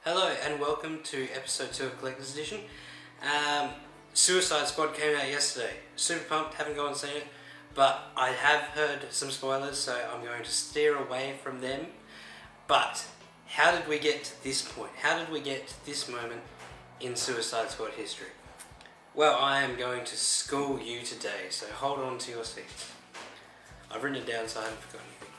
Hello and welcome to episode 2 of Collector's Edition. Suicide Squad came out yesterday. Super pumped, haven't gone and seen it, but I have heard some spoilers, so I'm going to steer away from them. But how did we get to this point? How did we get to this moment in Suicide Squad history? Well, I am going to school you today, so hold on to your seats. I've written it down so I haven't forgotten anything.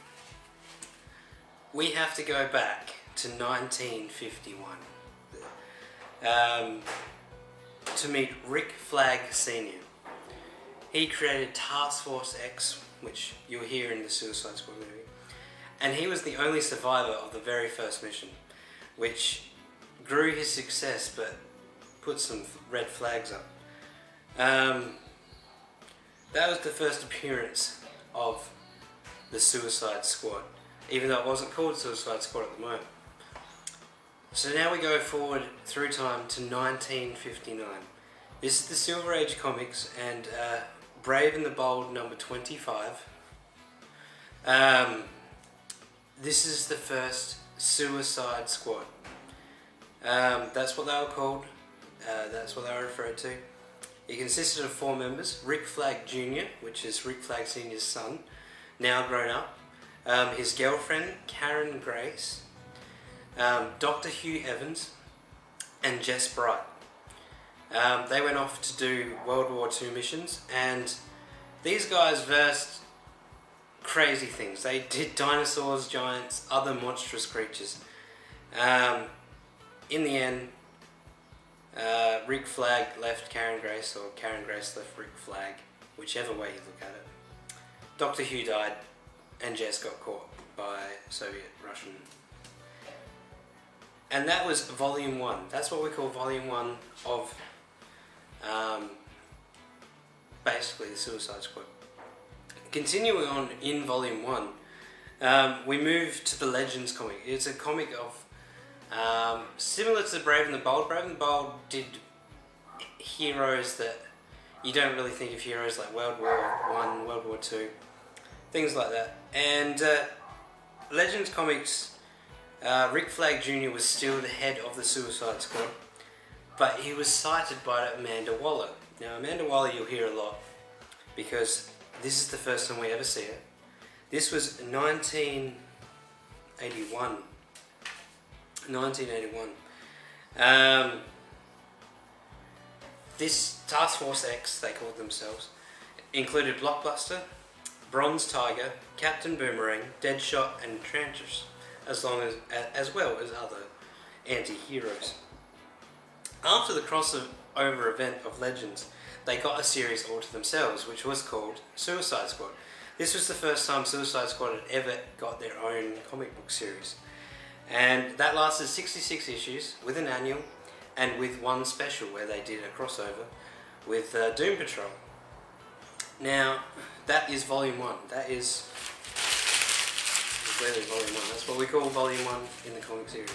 We have to go back to 1951 to meet Rick Flag Sr. He created Task Force X, which you'll hear in the Suicide Squad movie, and he was the only survivor of the very first mission, which grew his success but put some red flags up. That was the first appearance of the Suicide Squad, even though it wasn't called Suicide Squad at the moment. So now we go forward through time to 1959. This is the Silver Age comics, and Brave and the Bold number 25. This is the first Suicide Squad. That's what they were called. That's what they were referred to. It consisted of 4 members: Rick Flag Jr., which is Rick Flag Sr.'s son, now grown up, his girlfriend Karen Grace, Dr. Hugh Evans, and Jess Bright. They went off to do World War II missions, and these guys versed crazy things. They did dinosaurs, giants, other monstrous creatures. In the end, Rick Flag left Karen Grace, or Karen Grace left Rick Flag, whichever way you look at it. Dr. Hugh died, and Jess got caught by Soviet, Russian. And that was Volume 1. That's what we call Volume 1 of basically the Suicide Squad. Continuing on in Volume 1, we move to the Legends comic. It's a comic of, similar to Brave and the Bold. Brave and the Bold did heroes that you don't really think of heroes, like World War I, World War II, things like that. And Legends comics, Rick Flag Jr. was still the head of the Suicide Squad, but he was cited by Amanda Waller. Now, Amanda Waller you'll hear a lot, because this is the first time we ever see it. This was 1981. 1981. This Task Force X, they called themselves, included Blockbuster, Bronze Tiger, Captain Boomerang, Deadshot, and Tranchers, as well as other anti-heroes. After the crossover event of Legends, they got a series all to themselves, which was called Suicide Squad. This was the first time Suicide Squad had ever got their own comic book series. And that lasted 66 issues, with an annual, and with one special where they did a crossover with Doom Patrol. Now, that is Volume 1. That is clearly Volume 1. That's what we call Volume 1 in the comic series.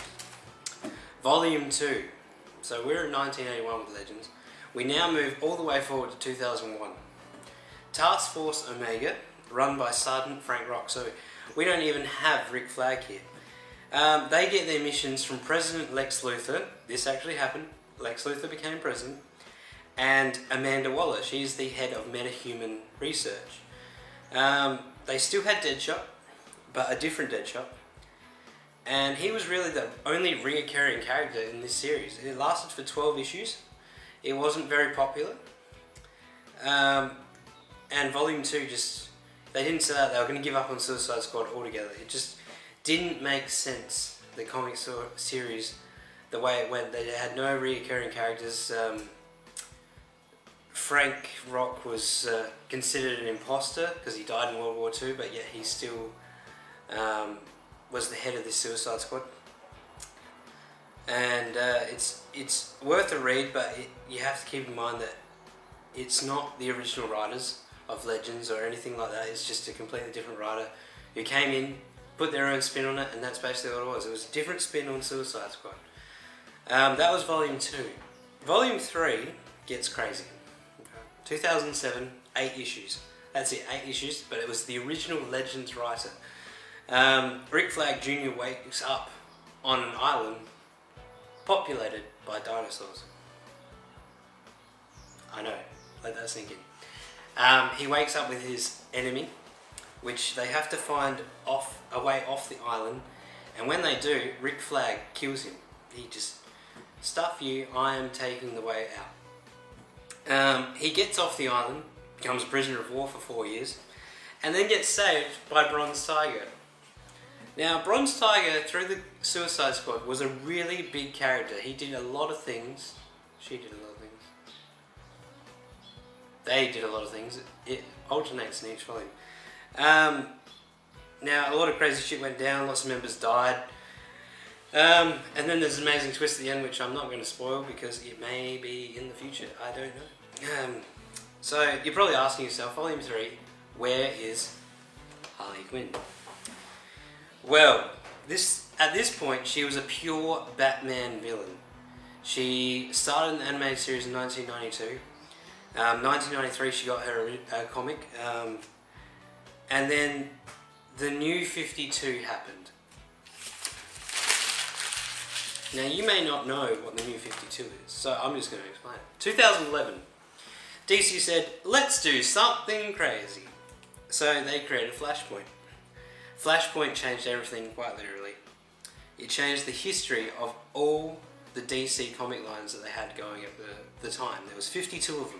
Volume 2. So we're in 1981 with Legends. We now move all the way forward to 2001. Task Force Omega, run by Sergeant Frank Rock. So we don't even have Rick Flag here. They get their missions from President Lex Luthor. This actually happened. Lex Luthor became president. And Amanda Waller. She's the head of metahuman research. They still had Deadshot, but a different Deadshot. And he was really the only reoccurring character in this series. It lasted for 12 issues. It wasn't very popular. And Volume 2 they didn't set out they were going to give up on Suicide Squad altogether. It just didn't make sense, the comic series, the way it went. They had no reoccurring characters. Frank Rock was considered an imposter because he died in World War II, but yet he still was the head of the Suicide Squad. And it's worth a read, but you have to keep in mind that it's not the original writers of Legends or anything like that. It's just a completely different writer who came in, put their own spin on it, and that's basically what it was. It was a different spin on Suicide Squad. That was Volume 2. Volume 3 gets crazy. 2007, 8 issues. That's it, 8 issues, but it was the original Legends writer. Rick Flag Jr. wakes up on an island populated by dinosaurs. I know, let that sink in. He wakes up with his enemy, which they have to find a way off the island, and when they do, Rick Flag kills him. He just, stuff you, I am taking the way out. He gets off the island, becomes a prisoner of war for 4 years, and then gets saved by Bronze Tiger. Now, Bronze Tiger, through the Suicide Squad, was a really big character. He did a lot of things. She did a lot of things. They did a lot of things. It alternates in each volume. Now, a lot of crazy shit went down. Lots of members died. And then there's an amazing twist at the end, which I'm not going to spoil because it may be in the future. I don't know. So, you're probably asking yourself, Volume 3, where is Harley Quinn? Well, at this point, she was a pure Batman villain. She started in the animated series in 1992. 1993, she got her comic. And then the New 52 happened. Now, you may not know what the New 52 is, so I'm just going to explain it. 2011, DC said, let's do something crazy. So they created Flashpoint. Flashpoint changed everything quite literally. It changed the history of all the DC comic lines that they had going at the time. There was 52 of them.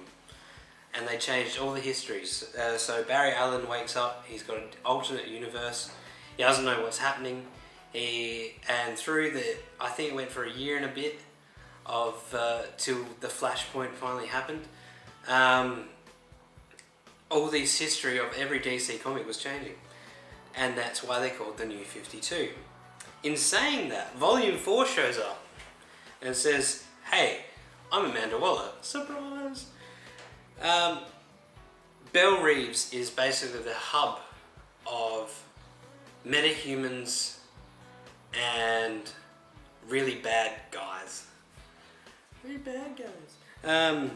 And they changed all the histories. So Barry Allen wakes up, he's got an alternate universe. He doesn't know what's happening. And through I think it went for a year and a bit till the Flashpoint finally happened. All this history of every DC comic was changing. And that's why they're called the New 52. In saying that, Volume 4 shows up and says, hey, I'm Amanda Waller. Surprise! Belle Reeves is basically the hub of metahumans and really bad guys. Really bad guys.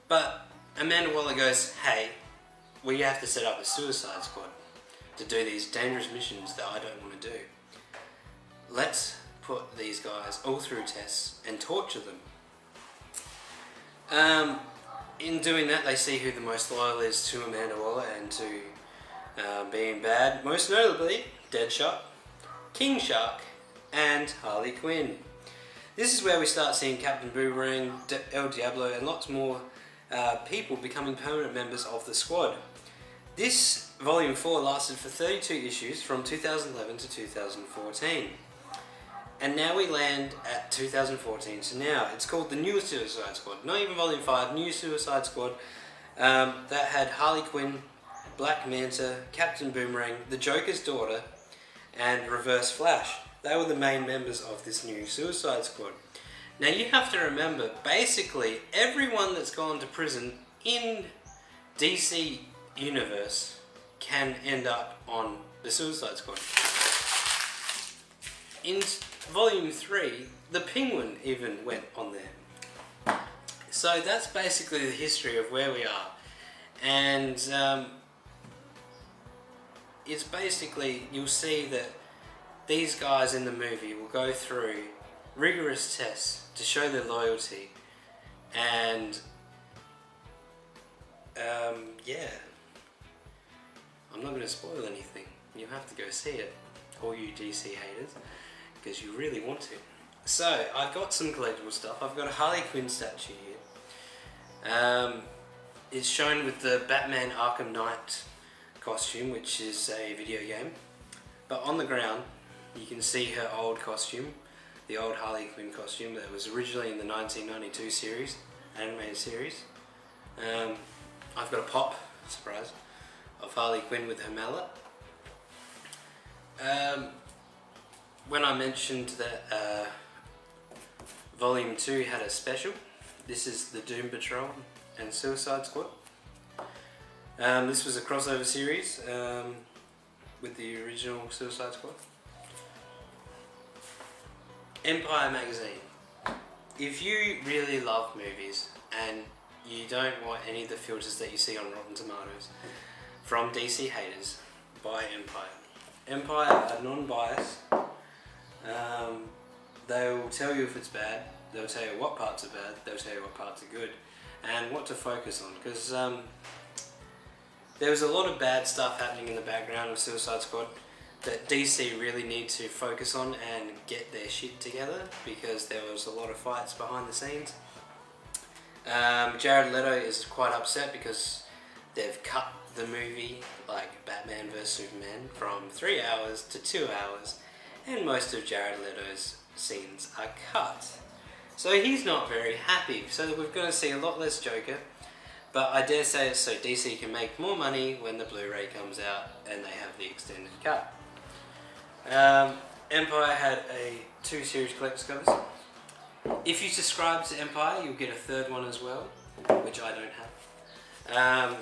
But Amanda Waller goes, hey, we have to set up a Suicide Squad to do these dangerous missions that I don't want to do. Let's put these guys all through tests and torture them. In doing that, they see who the most loyal is to Amanda Waller and to being bad. Most notably, Deadshot, King Shark, and Harley Quinn. This is where we start seeing Captain Boomerang, El Diablo, and lots more people becoming permanent members of the squad. This Volume 4 lasted for 32 issues from 2011 to 2014. And now we land at 2014, so now it's called the New Suicide Squad. Not even Volume 5, New Suicide Squad. That had Harley Quinn, Black Manta, Captain Boomerang, the Joker's daughter, and Reverse Flash. They were the main members of this New Suicide Squad. Now you have to remember, basically everyone that's gone to prison in DC Universe can end up on the Suicide Squad. In Volume 3, the Penguin even went on there. So that's basically the history of where we are. And it's basically, you'll see that these guys in the movie will go through rigorous tests to show their loyalty. And yeah, I'm not going to spoil anything. You have to go see it, all you DC haters, because you really want to. So, I've got some collectible stuff. I've got a Harley Quinn statue here. It's shown with the Batman Arkham Knight costume, which is a video game. But on the ground, you can see her old costume, the old Harley Quinn costume that was originally in the 1992 series, animated series. I've got a pop, surprise, of Harley Quinn with her mallet. When I mentioned that Volume 2 had a special, this is the Doom Patrol and Suicide Squad. This was a crossover series with the original Suicide Squad. Empire magazine. If you really love movies and you don't want any of the filters that you see on Rotten Tomatoes from DC haters, buy Empire. Empire are non-biased. they will tell you if it's bad, they'll tell you what parts are bad, they'll tell you what parts are good, and what to focus on, because there was a lot of bad stuff happening in the background of Suicide Squad that DC really need to focus on and get their shit together, because there was a lot of fights behind the scenes. Jared Leto is quite upset because they've cut the movie, like Batman vs Superman, from 3 hours to 2 hours, and most of Jared Leto's scenes are cut. So he's not very happy, so we're going to see a lot less Joker, but I dare say it's so DC can make more money when the Blu-ray comes out and they have the extended cut. Empire had 2 series collector's covers. If you subscribe to Empire, you'll get a 3rd one as well, which I don't have.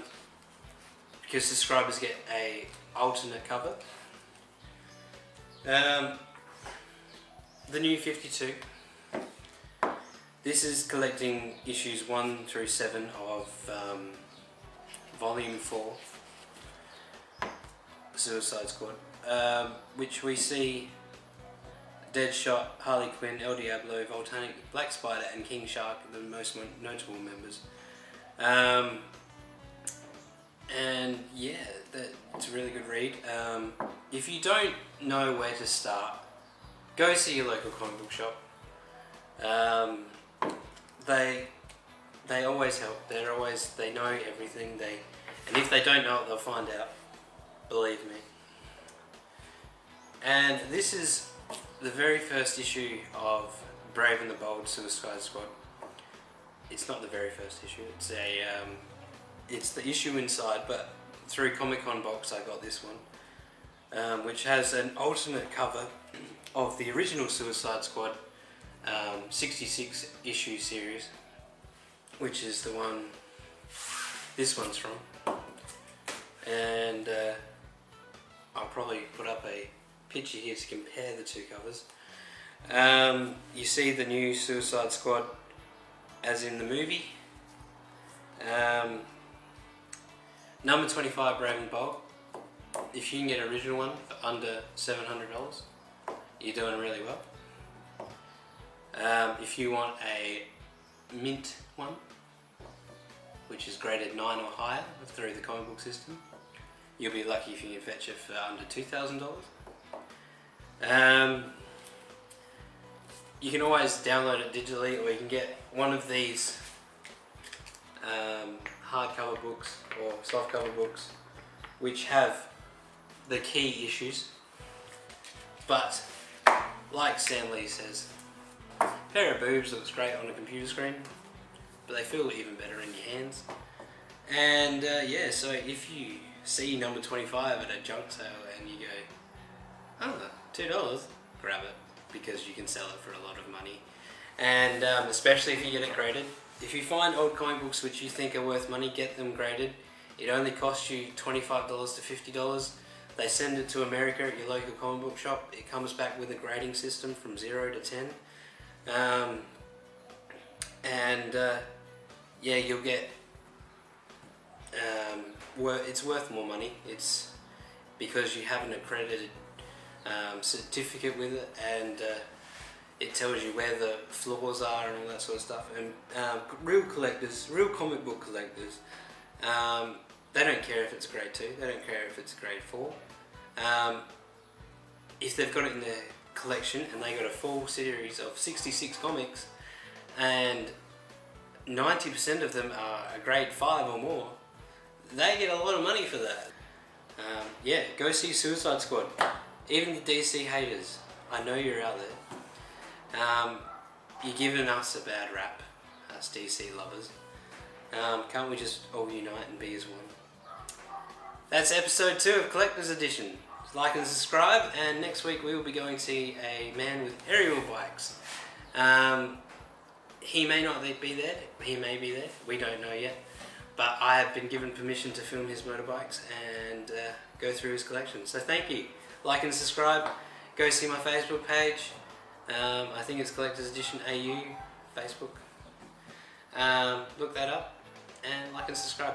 Because subscribers get a alternate cover. The New 52. This is collecting issues 1 through 7 of Volume 4, Suicide Squad, which we see Deadshot, Harley Quinn, El Diablo, Voltanic, Black Spider and King Shark, the most notable members. And yeah, it's a really good read. If you don't know where to start, go see your local comic book shop. They always help. They know everything. And if they don't know it, they'll find out. Believe me. And this is the very first issue of Brave and the Bold Suicide Squad. It's not the very first issue. It's the issue inside, but through Comic Con box I got this one, which has an alternate cover of the original Suicide Squad 66 issue series, which is the one this one's from. And I'll probably put up a picture here to compare the 2 covers. You see the new Suicide Squad as in the movie. Number 25, Brave and Bold. If you can get an original one for under $700, you're doing really well. If you want a mint one, which is graded 9 or higher through the comic book system, you'll be lucky if you can fetch it for under $2,000. You can always download it digitally, or you can get one of these hardcover books or softcover books, which have the key issues. But like Stan Lee says, a pair of boobs looks great on a computer screen, but they feel even better in your hands. And yeah, so if you see number 25 at a junk sale and you go, oh, $2, grab it, because you can sell it for a lot of money. And especially if you get it graded. If you find old comic books which you think are worth money, get them graded. It only costs you $25 to $50. They send it to America at your local comic book shop. It comes back with a grading system from 0 to 10. Yeah, you'll get, it's worth more money. It's because you have an accredited certificate with it, and it tells you where the flaws are and all that sort of stuff. And real collectors, real comic book collectors, they don't care if it's grade 2, they don't care if it's grade 4. If they've got it in their collection and they got a full series of 66 comics and 90% of them are a grade 5 or more, they get a lot of money for that. Yeah, go see Suicide Squad. Even the DC haters, I know you're out there. You're giving us a bad rap, us DC lovers. Can't we just all unite and be as one? That's episode 2 of Collector's Edition. Like and subscribe, and next week we will be going to see a man with aerial bikes. He may not be there, he may be there, we don't know yet. But I have been given permission to film his motorbikes and go through his collection. So thank you. Like and subscribe. Go see my Facebook page. I think it's Collector's Edition AU Facebook. Look that up and like and subscribe.